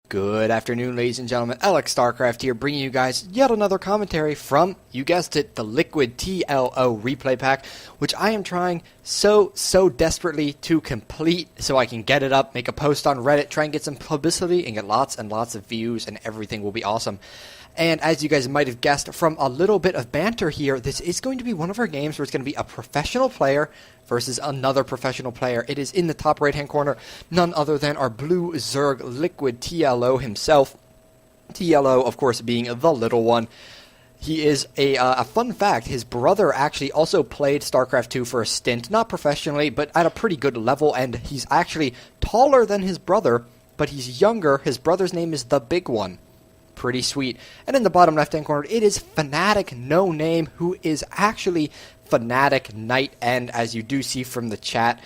Good afternoon, ladies and gentlemen. Alex StarCraft here, bringing you guys yet another commentary from, you guessed it, the LiquidTLO replay pack, which I am trying so desperately to complete so I can get it up, make a post on Reddit, try and get some publicity, and get lots and lots of views, and everything will be awesome. And as you guys might have guessed from a little bit of banter here, this is going to be one of our games where it's going to be a professional player versus another professional player. It is in the top right-hand corner, none other than our blue Zerg LiquidTLO himself. TLO, of course, being the little one. He is a fun fact, his brother actually also played StarCraft 2 for a stint, not professionally, but at a pretty good level, and he's actually taller than his brother, but he's younger. His brother's name is the Big One. Pretty sweet. And in the bottom left-hand corner, it is Fnatic No Name, who is actually FnaticNightend, as you do see from the chat.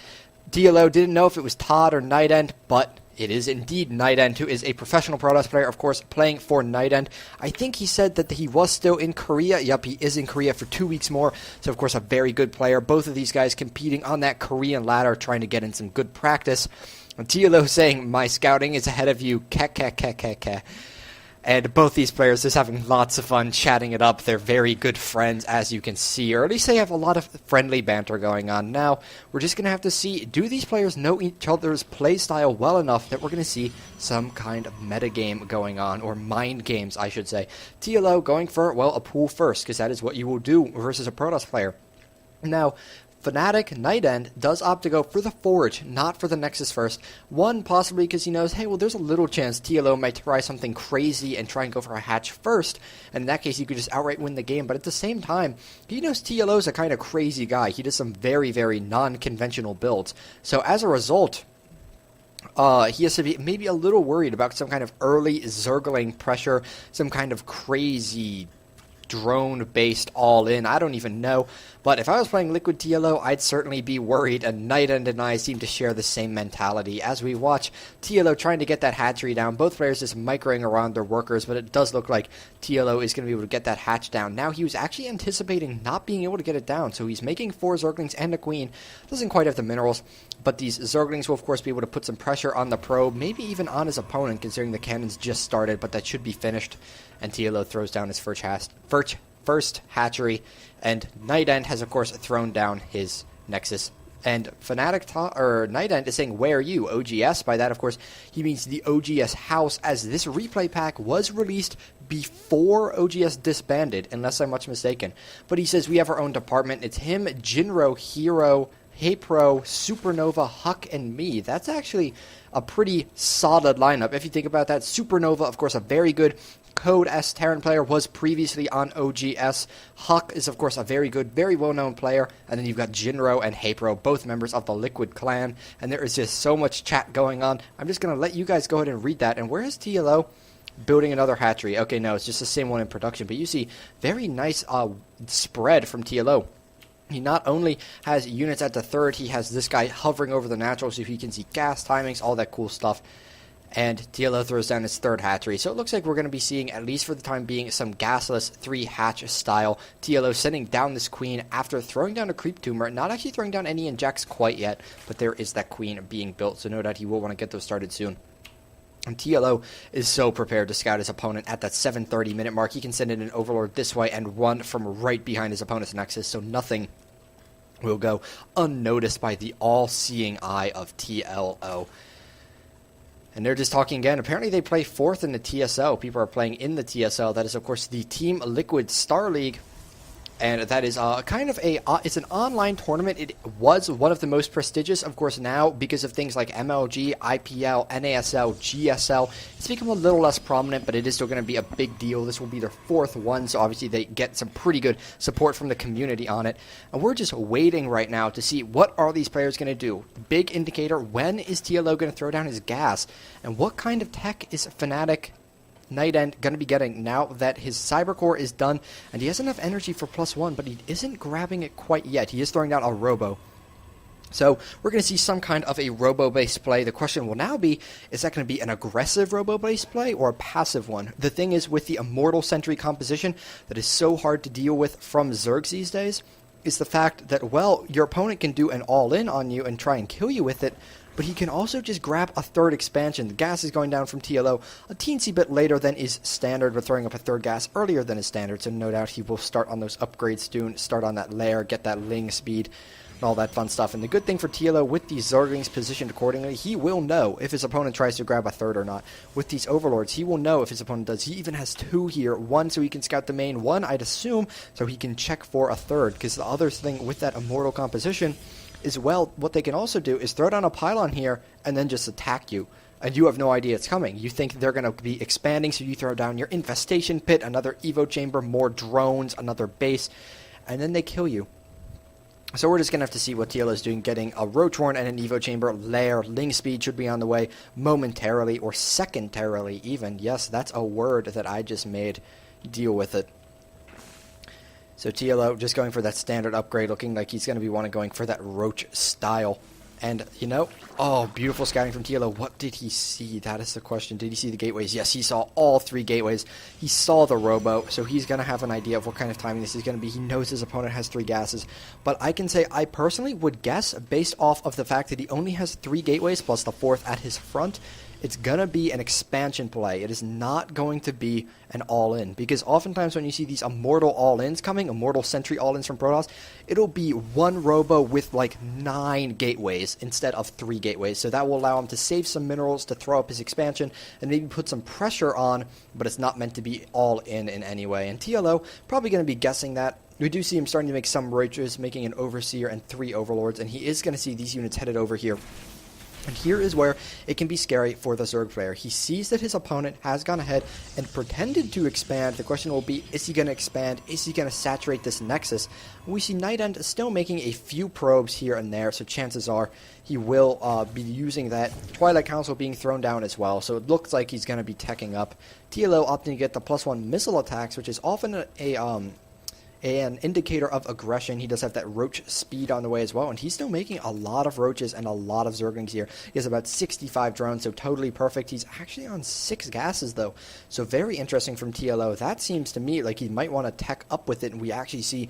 TLO didn't know if it was Todd or Nightend, but it is indeed Nightend, who is a professional Pro player, of course, playing for Nightend. I think he said that he was still in Korea. Yup, he is in Korea for 2 weeks more. So, of course, a very good player. Both of these guys competing on that Korean ladder, trying to get in some good practice. And TLO saying, "My scouting is ahead of you." Keh. And both these players just having lots of fun chatting it up. They're very good friends, as you can see, or at least they have a lot of friendly banter going on. Now, we're just going to have to see, do these players know each other's play style well enough that we're going to see some kind of metagame going on, or mind games, I should say. TLO going for, well, a pool first, because that is what you will do versus a Protoss player. Now, FnaticNightend does opt to go for the Forge, not for the Nexus first. One, possibly because he knows, hey, well, there's a little chance TLO might try something crazy and try and go for a hatch first, and in that case, you could just outright win the game. But at the same time, he knows TLO's a kind of crazy guy. He does some very non-conventional builds. So as a result, he has to be maybe a little worried about some kind of early Zergling pressure, some kind of crazy drone-based all-in. I don't even know. But if I was playing LiquidTLO, I'd certainly be worried, and Nightend and I seem to share the same mentality. As we watch TLO trying to get that hatchery down, both players just microing around their workers, but it does look like TLO is going to be able to get that hatch down. Now, he was actually anticipating not being able to get it down, so he's making 4 Zerglings and a Queen. Doesn't quite have the minerals, but these Zerglings will, of course, be able to put some pressure on the probe, maybe even on his opponent, considering the cannons just started, but that should be finished. And TLO throws down his first hatchery, and Nightend has, of course, thrown down his Nexus. And Nightend is saying, "Where are you, OGS?" By that, of course, he means the OGS house, as this replay pack was released before OGS disbanded, unless I'm much mistaken. But he says, we have our own department. It's him, Jinro, Hero, Heypro, Supernova, Huck, and me. That's actually a pretty solid lineup. If you think about that, Supernova, of course, a very good Code S Terran player, was previously on OGS. Huck is, of course, a very good, very well-known player. And then you've got Jinro and Heypro, both members of the Liquid clan. And there is just so much chat going on. I'm just going to let you guys go ahead and read that. And where is TLO? Building another hatchery. Okay, no, it's just the same one in production. But you see, very nice spread from TLO. He not only has units at the third, he has this guy hovering over the natural so he can see gas timings, all that cool stuff. And TLO throws down his third hatchery. So it looks like we're going to be seeing, at least for the time being, some gasless 3-hatch style. TLO sending down this Queen after throwing down a Creep Tumor. Not actually throwing down any injects quite yet, but there is that Queen being built. So no doubt he will want to get those started soon. And TLO is so prepared to scout his opponent at that 7:30-minute mark. He can send in an Overlord this way and run from right behind his opponent's Nexus, so nothing will go unnoticed by the all-seeing eye of TLO. And they're just talking again. Apparently they play 4th in the TSL. People are playing in the TSL. That is, of course, the Team Liquid Star League. And that is kind of it's an online tournament. It was one of the most prestigious, of course, now because of things like MLG, IPL, NASL, GSL. It's become a little less prominent, but it is still going to be a big deal. This will be their 4th one, so obviously they get some pretty good support from the community on it. And we're just waiting right now to see what are these players going to do. Big indicator, when is TLO going to throw down his gas? And what kind of tech is FnaticNightend going to be getting now that his Cybercore is done, and he has enough energy for +1, but he isn't grabbing it quite yet. He is throwing down a Robo. So we're going to see some kind of a Robo-based play. The question will now be, is that going to be an aggressive Robo-based play or a passive one? The thing is, with the Immortal Sentry composition that is so hard to deal with from Zergs these days, is the fact that, well, your opponent can do an all-in on you and try and kill you with it, but he can also just grab a third expansion. The gas is going down from TLO a teensy bit later than is standard, but throwing up a third gas earlier than is standard, so no doubt he will start on those upgrades soon, start on that lair, get that Ling speed, and all that fun stuff. And the good thing for TLO, with these Zerglings positioned accordingly, he will know if his opponent tries to grab a third or not. With these Overlords, he will know if his opponent does. He even has 2 here, 1 so he can scout the main, 1 I'd assume so he can check for a third, because the other thing with that Immortal composition is, well, what they can also do is throw down a pylon here and then just attack you. And you have no idea it's coming. You think they're going to be expanding, so you throw down your Infestation Pit, another Evo Chamber, more drones, another base, and then they kill you. So we're just going to have to see what TLO is doing, getting a Roach Horn and an Evo Chamber. Lair, Ling Speed should be on the way momentarily, or secondarily even. Yes, that's a word that I just made. Deal with it. So TLO just going for that standard upgrade, looking like he's going to be going for that Roach style. And, you know, oh, beautiful scouting from TLO. What did he see? That is the question. Did he see the gateways? Yes, he saw all 3 gateways. He saw the Robo, so he's going to have an idea of what kind of timing this is going to be. He knows his opponent has 3 gases. But I can say I personally would guess, based off of the fact that he only has 3 gateways plus the 4th at his front, it's going to be an expansion play. It is not going to be an all-in, because oftentimes when you see these Immortal all-ins coming, Immortal Sentry all-ins from Protoss, it'll be 1 Robo with like 9 gateways instead of 3 gateways. So that will allow him to save some minerals to throw up his expansion and maybe put some pressure on, but it's not meant to be all-in in any way. And TLO probably going to be guessing that. We do see him starting to make some Roaches, making an Overseer and 3 Overlords, and he is going to see these units headed over here. And here is where it can be scary for the Zerg player. He sees that his opponent has gone ahead and pretended to expand. The question will be, is he going to expand? Is he going to saturate this Nexus? We see Nightend still making a few probes here and there, so chances are he will be using that. Twilight Council being thrown down as well, so it looks like he's going to be teching up. TLO opting to get the +1 missile attacks, which is often an indicator of aggression. He does have that Roach speed on the way as well, and he's still making a lot of Roaches and a lot of Zerglings here. He has about 65 drones, so totally perfect. He's actually on 6 gases, though, so very interesting from TLO. That seems to me like he might want to tech up with it, and we actually see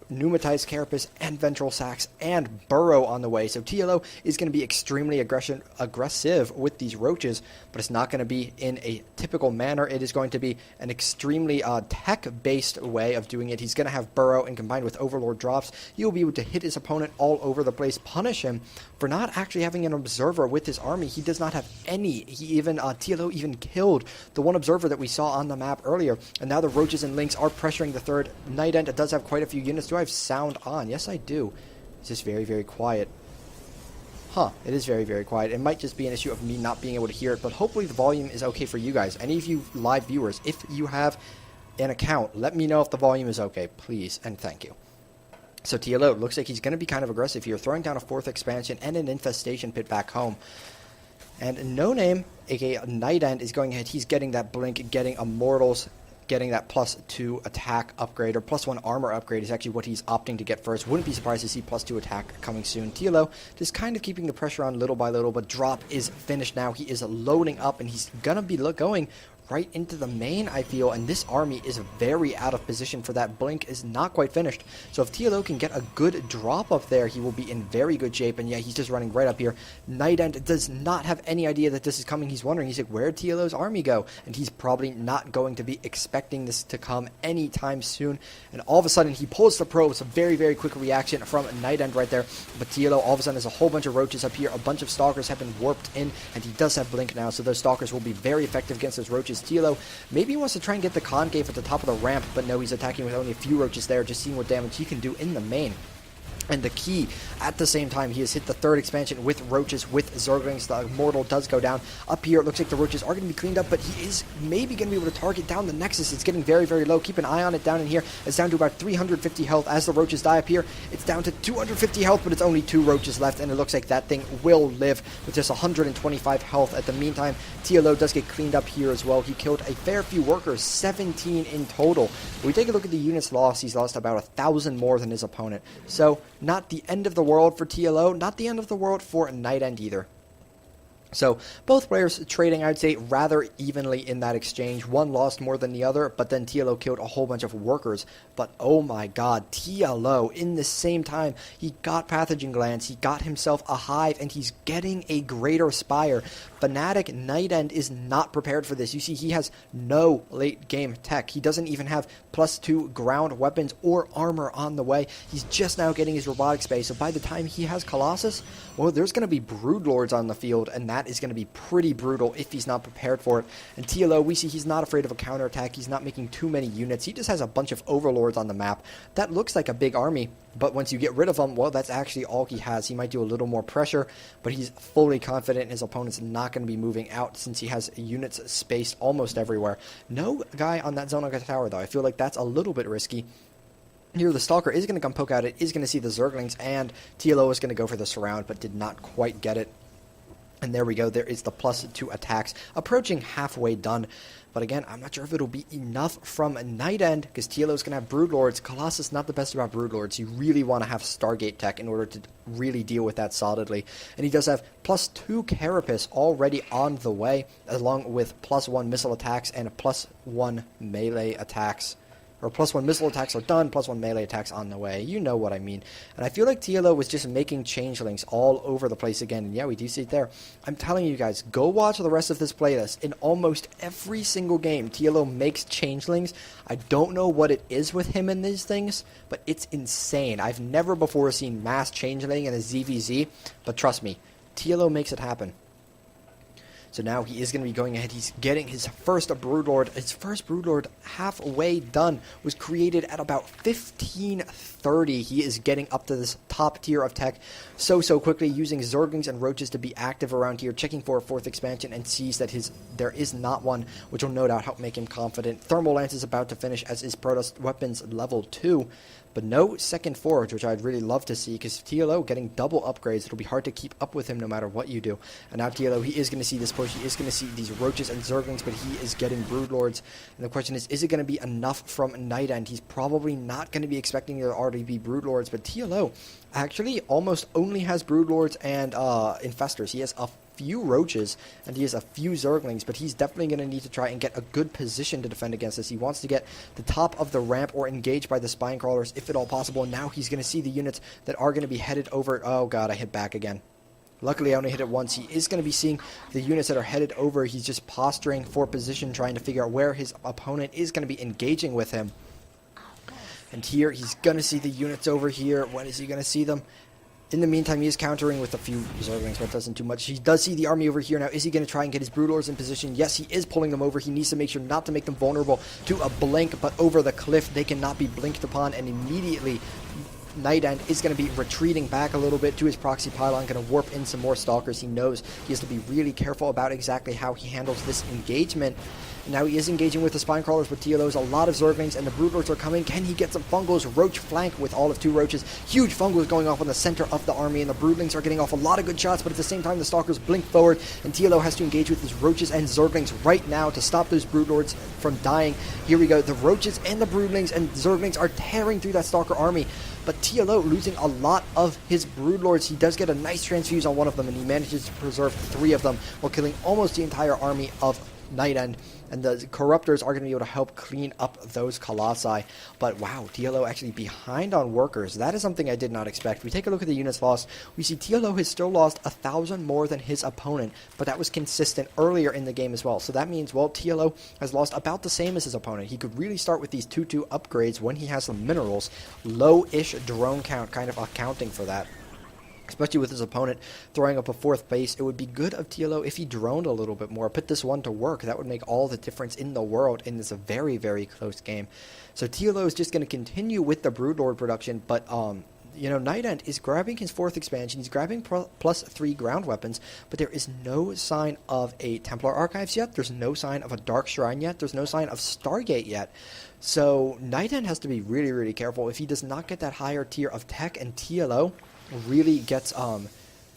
Pneumatized Carapace and Ventral Sacs and Burrow on the way. So TLO is going to be extremely aggressive with these Roaches, but it's not going to be in a typical manner. It is going to be an extremely tech-based way of doing it. He's going to have Burrow, and combined with Overlord drops, he will be able to hit his opponent all over the place, punish him for not actually having an observer with his army. He does not have any. He even TLO even killed the one observer that we saw on the map earlier, and now the Roaches and Lynx are pressuring the third. Nightend does have quite a few units. Do I have sound on? Yes, I do. It's just very, very quiet. Huh, it is very, very quiet. It might just be an issue of me not being able to hear it, but hopefully the volume is okay for you guys. Any of you live viewers, if you have an account, let me know if the volume is okay, please, and thank you. So TLO looks like he's going to be kind of aggressive here, throwing down a 4th expansion and an Infestation Pit back home. And No Name, aka Nightend, is going ahead. He's getting that Blink, getting Immortals, getting that +2 attack upgrade, or +1 armor upgrade is actually what he's opting to get first. Wouldn't be surprised to see +2 attack coming soon. TLO just kind of keeping the pressure on little by little, but drop is finished now. He is loading up, and he's going to be going right into the main, I feel, and this army is very out of position for that. Blink is not quite finished, so if TLO can get a good drop up there, he will be in very good shape. And yeah, he's just running right up here. Nightend does not have any idea that this is coming. He's wondering, he's like, where'd TLO's army go? And he's probably not going to be expecting this to come anytime soon, and all of a sudden he pulls the probe. It's a very, very quick reaction from Nightend right there, but TLO all of a sudden has a whole bunch of Roaches up here. A bunch of Stalkers have been warped in, and he does have Blink now, so those Stalkers will be very effective against those Roaches. TLO maybe wants to try and get the concave at the top of the ramp, but no, he's attacking with only a few Roaches there, just seeing what damage he can do in the main. And the key, at the same time, he has hit the 3rd expansion with Roaches, with Zerglings. The Immortal does go down. Up here, it looks like the Roaches are going to be cleaned up, but he is maybe going to be able to target down the Nexus. It's getting very, very low. Keep an eye on it down in here. It's down to about 350 health as the Roaches die up here. It's down to 250 health, but it's only 2 Roaches left, and it looks like that thing will live with just 125 health. At the meantime, TLO does get cleaned up here as well. He killed a fair few workers, 17 in total. When we take a look at the units lost, he's lost about 1,000 more than his opponent. So, not the end of the world for TLO, not the end of the world for Nightend either. So both players trading, I'd say, rather evenly in that exchange. One lost more than the other, but then TLO killed a whole bunch of workers. But oh my god, TLO, in the same time, he got pathogen glands, he got himself a hive, and he's getting a greater spire. FnaticNightend is not prepared for this. You see, he has no late game tech. He doesn't even have +2 ground weapons or armor on the way. He's just now getting his robotic space. So by the time he has Colossus, well, there's going to be Broodlords on the field, and that is going to be pretty brutal if he's not prepared for it. And TLO, we see he's not afraid of a counterattack. He's not making too many units. He just has a bunch of overlords on the map. That looks like a big army, but once you get rid of them, well, that's actually all he has. He might do a little more pressure, but he's fully confident his opponent's not going to be moving out since he has units spaced almost everywhere. No guy on that Zonaga tower, though. I feel like that's a little bit risky. Here, the Stalker is going to come poke out. It is going to see the Zerglings, and TLO is going to go for the surround, but did not quite get it. And there we go. There is the +2 attacks, approaching halfway done. But again, I'm not sure if it'll be enough from Nightend, because TLO is going to have Broodlords. Colossus not the best about Broodlords. You really want to have Stargate tech in order to really deal with that solidly. And he does have +2 Carapace already on the way, along with +1 missile attacks and +1 melee attacks. Or +1 missile attacks are done, +1 melee attacks on the way. You know what I mean. And I feel like TLO was just making changelings all over the place again. And yeah, we do see it there. I'm telling you guys, go watch the rest of this playlist. In almost every single game, TLO makes changelings. I don't know what it is with him in these things, but it's insane. I've never before seen mass changeling in a ZVZ, but trust me, TLO makes it happen. So now he is going to be going ahead. He's getting his first Broodlord. His first Broodlord halfway done. Was created at about 1530. He is getting up to this top tier of tech so quickly, using Zerglings and Roaches to be active around here, checking for a 4th expansion, and sees that there is not one, which will no doubt help make him confident. Thermal Lance is about to finish as is Protoss Weapons level 2. But no second forge, which I'd really love to see, because TLO getting double upgrades. It'll be hard to keep up with him no matter what you do. And now TLO, he is going to see this push. He is going to see these Roaches and Zerglings, but he is getting Broodlords. And the question is it going to be enough from Nightend? He's probably not going to be expecting there already be Broodlords, but TLO actually almost only has Broodlords and Infestors. He has a few Roaches, and he has a few Zerglings, but he's definitely going to need to try and get a good position to defend against this. He wants to get the top of the ramp or engage by the Spine Crawlers if at all possible. And now he's going to see the units that are going to be headed over. Oh god, I hit back again. Luckily, I only hit it once. He is going to be seeing the units that are headed over. He's just posturing for position, trying to figure out where his opponent is going to be engaging with him. And here, he's going to see the units over here. When is he going to see them? In the meantime, he is countering with a few Zerglings, but doesn't do much. He does see the army over here. Now, is he going to try and get his Broodlords in position? Yes, he is pulling them over. He needs to make sure not to make them vulnerable to a blink, but over the cliff, they cannot be blinked upon, and immediately Nightend is going to be retreating back a little bit to his proxy pylon, going to warp in some more Stalkers. He knows he has to be really careful about exactly how he handles this engagement. And now he is engaging with the Spine Crawlers with TLOs, a lot of Zerglings, and the Broodlords are coming. Can he get some Fungals? Roach flank with all of 2 Roaches. Huge Fungals going off on the center of the army, and the Broodlings are getting off a lot of good shots, but at the same time, the Stalkers blink forward, and TLO has to engage with his Roaches and Zerglings right now to stop those Broodlords from dying. Here we go. The Roaches and the Broodlings and Zerglings are tearing through that Stalker army, but TLO losing a lot of his Broodlords. He does get a nice transfuse on one of them, and he manages to preserve 3 of them while killing almost the entire army of Nightend. And the Corruptors are going to be able to help clean up those Colossi. But wow, TLO actually behind on workers. That is something I did not expect. If we take a look at the units lost, we see TLO has still lost 1,000 more than his opponent, but that was consistent earlier in the game as well. So that means, well, TLO has lost about the same as his opponent. He could really start with these 2-2 upgrades when he has some minerals. Low-ish drone count kind of accounting for that. Especially with his opponent throwing up a 4th base. It would be good of TLO if he droned a little bit more, put this one to work. That would make all the difference in the world in this very, very close game. So TLO is just going to continue with the Broodlord production, but you know, Nightend is grabbing his 4th expansion. He's grabbing +3 ground weapons, but there is no sign of a Templar Archives yet. There's no sign of a Dark Shrine yet. There's no sign of Stargate yet. So Nightend has to be really, really careful. If he does not get that higher tier of tech, and TLO really gets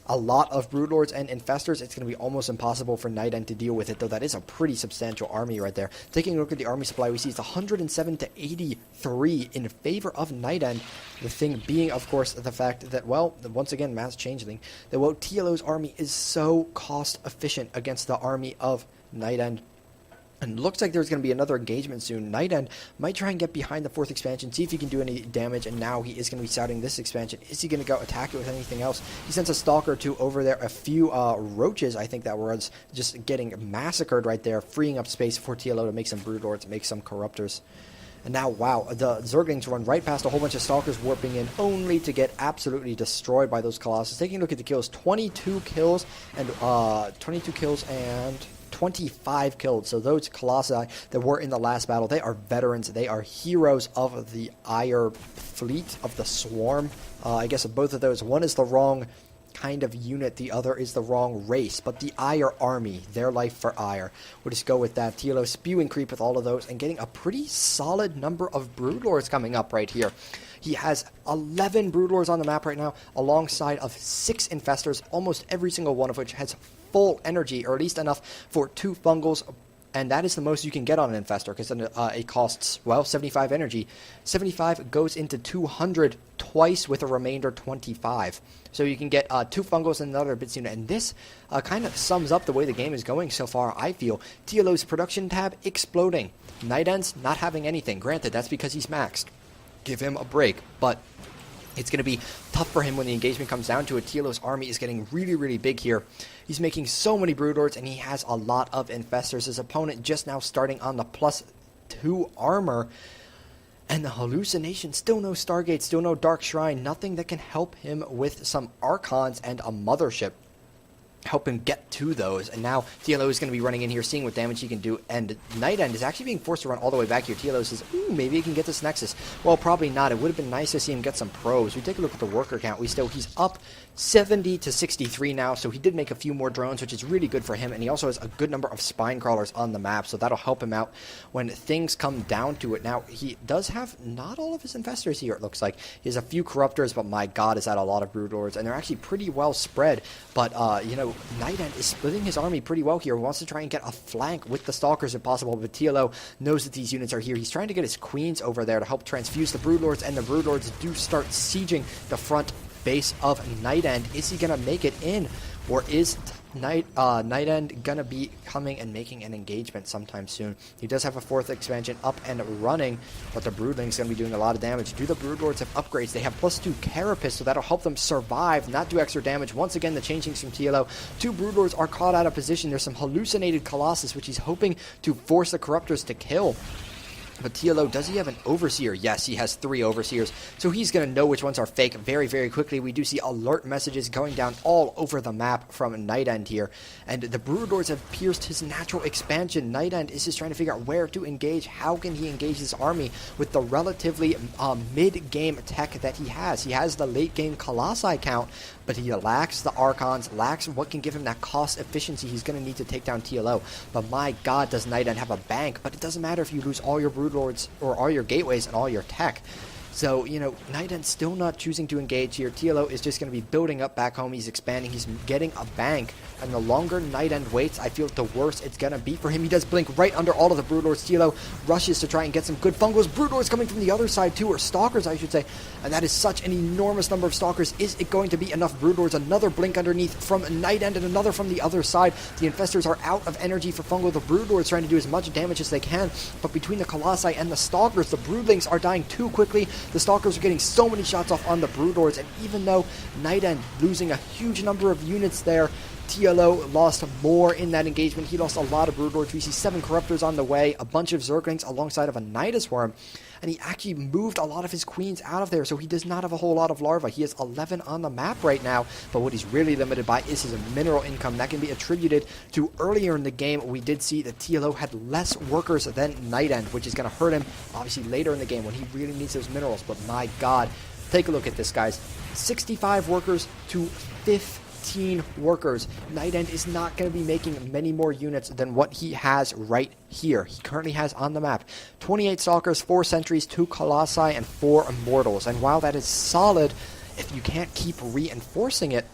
a lot of Broodlords and Infestors, it's going to be almost impossible for Nightend to deal with it, though that is a pretty substantial army right there. Taking a look at the army supply, we see it's 107 to 83 in favor of Nightend. The thing being, of course, the fact that, well, once again, Mass Changeling, that, well, TLO's army is so cost efficient against the army of Nightend. And looks like there's going to be another engagement soon. Nightend might try and get behind the 4th expansion, see if he can do any damage, and now he is going to be scouting this expansion. Is he going to go attack it with anything else? He sends a Stalker or two over there, a few Roaches, I think that was just getting massacred right there, freeing up space for TLO to make some Broodlords, make some Corruptors. And now, wow, the Zerglings run right past a whole bunch of Stalkers warping in, only to get absolutely destroyed by those Colossus. Taking a look at the kills, 22 kills and 25 killed. So those Colossi that were in the last battle, they are veterans. They are heroes of the Ire fleet, of the Swarm. I guess of both of those. One is the wrong kind of unit, the other is the wrong race. But the Ire army, their life for Ire. We'll just go with that. TLO spewing creep with all of those and getting a pretty solid number of Broodlords coming up right here. He has 11 Broodlords on the map right now, alongside of 6 Infestors, almost every single one of which has full energy, or at least enough for 2 Fungals, and that is the most you can get on an Infestor, because then it costs, well, 75 energy. 75 goes into 200 twice with a remainder 25. So you can get 2 Fungals and another Bits unit, and this kind of sums up the way the game is going so far, I feel. TLO's production tab exploding. Nightend's not having anything. Granted, that's because he's maxed. Give him a break, but it's going to be tough for him when the engagement comes down to it. TLO's army is getting really, really big here. He's making so many Broodlords, and he has a lot of Infestors. His opponent just now starting on the +2 armor. And the Hallucination, still no Stargate, still no Dark Shrine. Nothing that can help him with some Archons and a Mothership. Help him get to those, and now TLO is going to be running in here, seeing what damage he can do, and Nightend is actually being forced to run all the way back here. TLO says, ooh, maybe he can get this Nexus. Well, probably not. It would have been nice to see him get some probes. We take a look at the worker count. He's up 70 to 63 now, so he did make a few more drones, which is really good for him, and he also has a good number of spine crawlers on the map, so that'll help him out when things come down to it. Now, he does have not all of his Infestors here, it looks like. He has a few Corruptors, but my god, is that a lot of Broodlords, and they're actually pretty well spread, but, you know, Nightend is splitting his army pretty well here. He wants to try and get a flank with the Stalkers if possible, but TLO knows that these units are here. He's trying to get his Queens over there to help transfuse the Broodlords, and the Broodlords do start sieging the front base of Nightend. Is he going to make it in, or is Nightend going to be coming and making an engagement sometime soon? He does have a 4th expansion up and running, but the Broodling's going to be doing a lot of damage. Do the Broodlords have upgrades? They have +2 Carapace, so that'll help them survive, not do extra damage. Once again, the changelings from TLO. 2 Broodlords are caught out of position. There's some hallucinated Colossus, which he's hoping to force the Corruptors to kill. But TLO, does he have an Overseer? Yes, he has 3 Overseers. So he's going to know which ones are fake very, very quickly. We do see alert messages going down all over the map from Nightend here. And the Broodlords have pierced his natural expansion. Nightend is just trying to figure out where to engage. How can he engage his army with the relatively mid-game tech that he has? He has the late-game Colossi count, but he lacks the Archons, lacks what can give him that cost efficiency he's going to need to take down TLO. But my god, does Nightend have a bank. But it doesn't matter if you lose all your Broodlords or all your gateways and all your tech. So, you know, Nightend's still not choosing to engage here. TLO is just going to be building up back home. He's expanding. He's getting a bank. And the longer Nightend waits, I feel the worse it's going to be for him. He does blink right under all of the Broodlords. TLO rushes to try and get some good Fungals. Broodlords coming from the other side too, or Stalkers, I should say. And that is such an enormous number of Stalkers. Is it going to be enough Broodlords? Another blink underneath from Nightend and another from the other side. The Infestors are out of energy for Fungal. The Broodlords trying to do as much damage as they can. But between the Colossi and the Stalkers, the Broodlings are dying too quickly. The Stalkers are getting so many shots off on the Broodlords. And even though Nightend losing a huge number of units there, TLO lost more in that engagement. He lost a lot of Broodlords. We see 7 Corruptors on the way, a bunch of Zerglings alongside of a Nidus Worm, and he actually moved a lot of his Queens out of there, so he does not have a whole lot of larvae. He has 11 on the map right now, but what he's really limited by is his mineral income. That can be attributed to earlier in the game, we did see that TLO had less workers than Nightend, which is going to hurt him, obviously, later in the game when he really needs those minerals. But my god, take a look at this, guys. 65 workers to 15 workers. Nightend is not going to be making many more units than what he has right here. He currently has on the map 28 Stalkers, 4 Sentries, 2 Colossi, and 4 Immortals. And while that is solid, if you can't keep reinforcing it,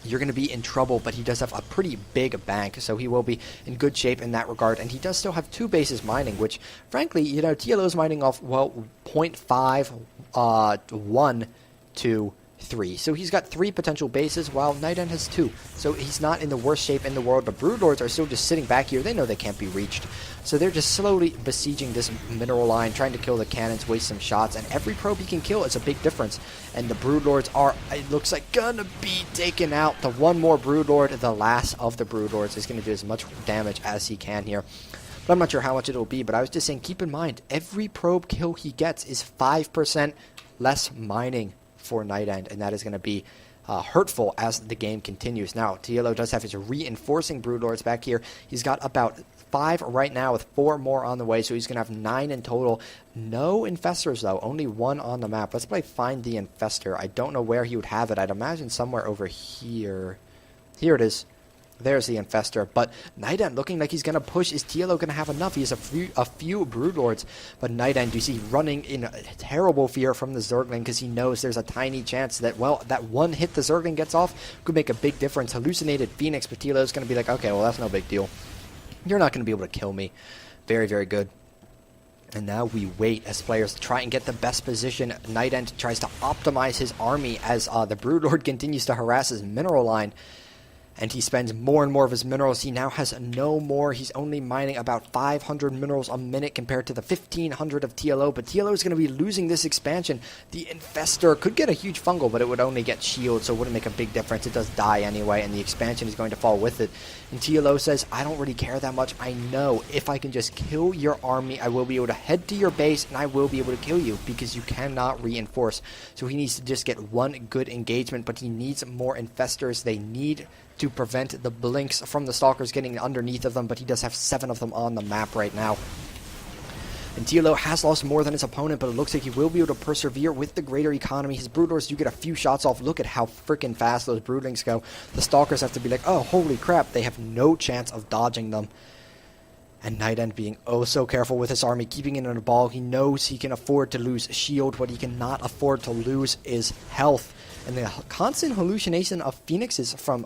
you're going to be in trouble, but he does have a pretty big bank, so he will be in good shape in that regard, and he does still have 2 bases mining, which, frankly, you know, TLO is mining off, well, 0.5, 1, 2, 3. So he's got 3 potential bases, while NightEnd has 2. So he's not in the worst shape in the world. The Broodlords are still just sitting back here. They know they can't be reached. So they're just slowly besieging this mineral line, trying to kill the cannons, waste some shots, and every probe he can kill is a big difference. And the Broodlords are, it looks like, gonna be taken out. The one more Broodlord, the last of the Broodlords, is gonna do as much damage as he can here. But I'm not sure how much it'll be, but I was just saying, keep in mind, every probe kill he gets is 5% less mining for NightEnd, and that is going to be hurtful as the game continues. Now, TLO does have his reinforcing Broodlords back here. He's got about 5 right now with 4 more on the way, so he's going to have 9 in total. No Infestors, though. Only 1 on the map. Let's play Find the Infestor. I don't know where he would have it. I'd imagine somewhere over here. Here it is. There's the Infestor, but NightEnd looking like he's going to push. Is TLO going to have enough? He has a few Broodlords, but NightEnd, you see, running in terrible fear from the Zergling because he knows there's a tiny chance that, well, that one hit the Zergling gets off could make a big difference. Hallucinated Phoenix, but TLO is going to be like, okay, well, that's no big deal. You're not going to be able to kill me. Very, very good. And now we wait as players try and get the best position. NightEnd tries to optimize his army as the Broodlord continues to harass his mineral line. And he spends more and more of his minerals. He now has no more. He's only mining about 500 minerals a minute compared to the 1,500 of TLO. But TLO is going to be losing this expansion. The Infestor could get a huge fungal, but it would only get shield, so it wouldn't make a big difference. It does die anyway, and the expansion is going to fall with it. And TLO says, I don't really care that much. I know if I can just kill your army, I will be able to head to your base, and I will be able to kill you, because you cannot reinforce. So he needs to just get one good engagement, but he needs more Infestors. They need to prevent the blinks from the Stalkers getting underneath of them, but he does have 7 of them on the map right now. And TLO has lost more than his opponent, but it looks like he will be able to persevere with the greater economy. His Broodlords do get a few shots off. Look at how freaking fast those Broodlings go. The Stalkers have to be like, oh, holy crap, they have no chance of dodging them. And NightEnd being oh so careful with his army, keeping it in a ball. He knows he can afford to lose shield. What he cannot afford to lose is health. And the constant hallucination of Phoenixes from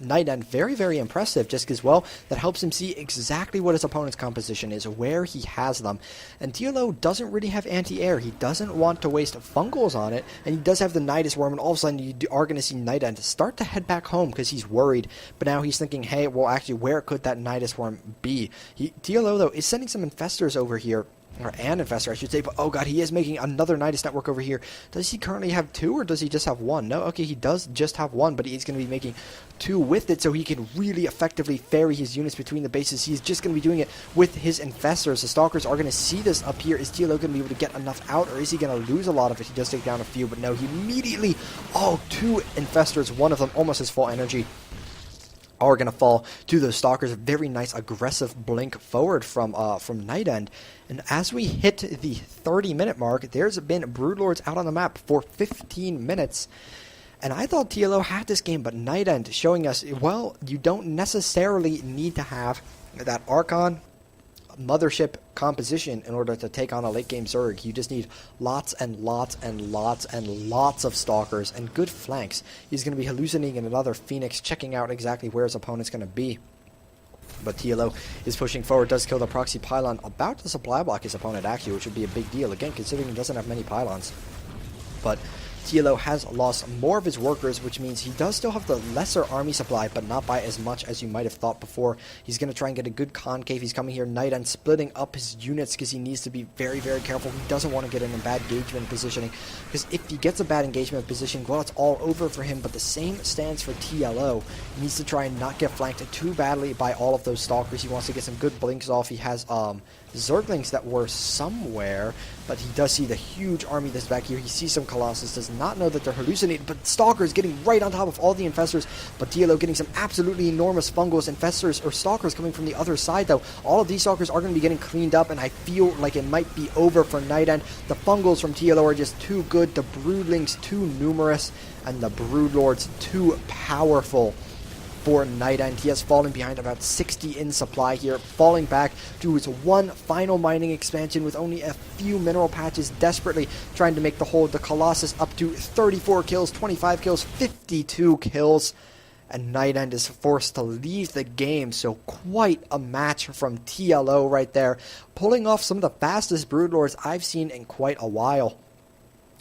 NightEnd, very, very impressive, just because, well, that helps him see exactly what his opponent's composition is, where he has them. And TLO doesn't really have anti-air. He doesn't want to waste fungals on it, and he does have the Nidus Worm, and all of a sudden you are going to see NightEnd start to head back home because he's worried. But now he's thinking, hey, well, actually, where could that Nidus Worm be? TLO, though, is sending some Infestors over here. Or an Infestor, I should say, but oh god, he is making another Nidus network over here. Does he currently have 2, or does he just have 1? No, okay, he does just have 1, but he's going to be making 2 with it, so he can really effectively ferry his units between the bases. He's just going to be doing it with his Infestors. The Stalkers are going to see this up here. Is TLO going to be able to get enough out, or is he going to lose a lot of it? He does take down a few, but no, he immediately, 2 Infestors, one of them almost his full energy, are going to fall to those Stalkers. A very nice aggressive blink forward from NightEnd. And as we hit the 30-minute mark, there's been Broodlords out on the map for 15 minutes. And I thought TLO had this game, but NightEnd showing us, well, you don't necessarily need to have that Archon mothership composition in order to take on a late game Zerg. You just need lots and lots and lots and lots of Stalkers and good flanks. He's going to be hallucinating another Phoenix, checking out exactly where his opponent's going to be. But TLO is pushing forward, does kill the proxy pylon, about to supply block his opponent actually, which would be a big deal, again, considering he doesn't have many pylons. But TLO has lost more of his workers, which means he does still have the lesser army supply, but not by as much as you might have thought before. He's going to try and get a good concave. He's coming here NightEnd, splitting up his units because he needs to be very, very careful. He doesn't want to get in a bad engagement positioning, because if he gets a bad engagement position, well, it's all over for him. But the same stands for TLO. He needs to try and not get flanked too badly by all of those Stalkers. He wants to get some good blinks off. He has Zerglings that were somewhere, but he does see the huge army that's back here. He sees some Colossus, does not know that they're hallucinating, but Stalkers getting right on top of all the Infestors, but TLO getting some absolutely enormous fungals. Infestors or Stalkers coming from the other side, though. All of these Stalkers are going to be getting cleaned up, and I feel like it might be over for NightEnd. The fungals from TLO are just too good, the Broodlings too numerous, and the Broodlords too powerful for Nightend. He has fallen behind about 60 in supply here, falling back to his one final mining expansion with only a few mineral patches, desperately trying to make the hold. The Colossus up to 34 kills, 25 kills, 52 kills. And Nightend is forced to leave the game, so quite a match from TLO right there, pulling off some of the fastest Broodlords I've seen in quite a while.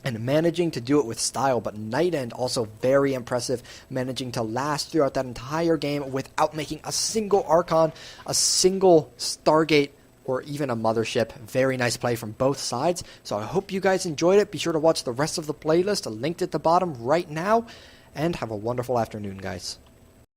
And managing to do it with style, but Nightend also very impressive, managing to last throughout that entire game without making a single Archon, a single Stargate, or even a Mothership. Very nice play from both sides, so I hope you guys enjoyed it. Be sure to watch the rest of the playlist, linked at the bottom right now, and have a wonderful afternoon, guys.